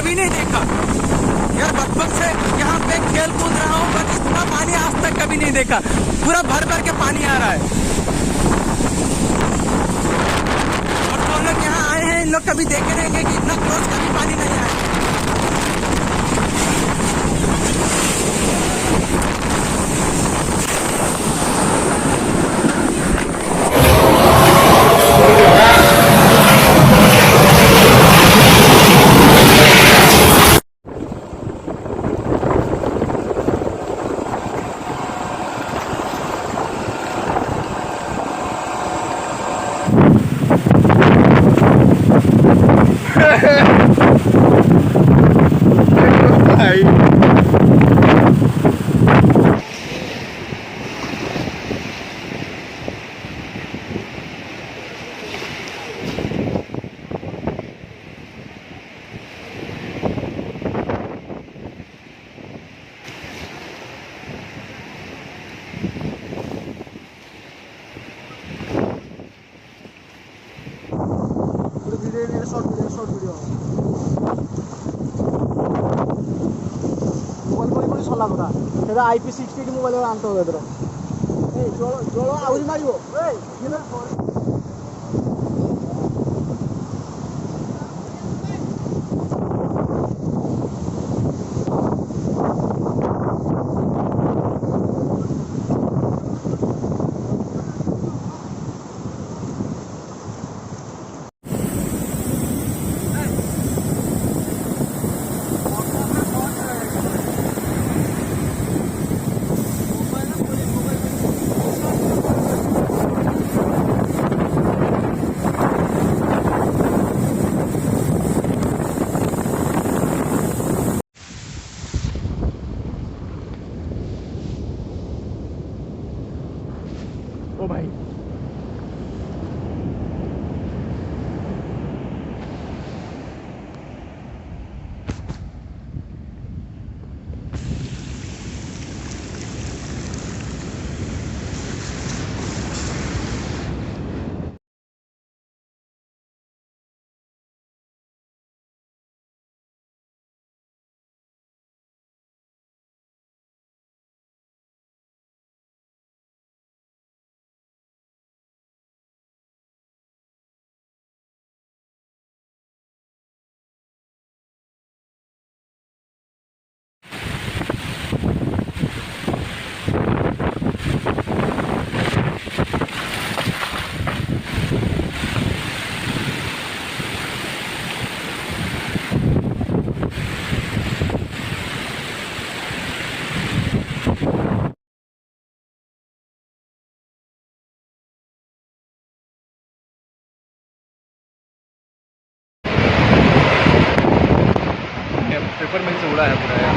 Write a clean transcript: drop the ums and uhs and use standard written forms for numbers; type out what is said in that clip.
कभी नहीं देखा यार। बचपन से यहाँ पे खेल कूद रहा हूँ, बट इतना पानी आज तक कभी नहीं देखा। पूरा भर भर के पानी आ रहा है। और जो लोग यहाँ आए हैं इन लोग कभी देखे रहेंगे कि इतना क्लोज कभी पानी नहीं आया। IP60 मोबाइल आनते हो जल आहरी मार। ओ भाई पेपर मिल से उड़ा है पूरा यार।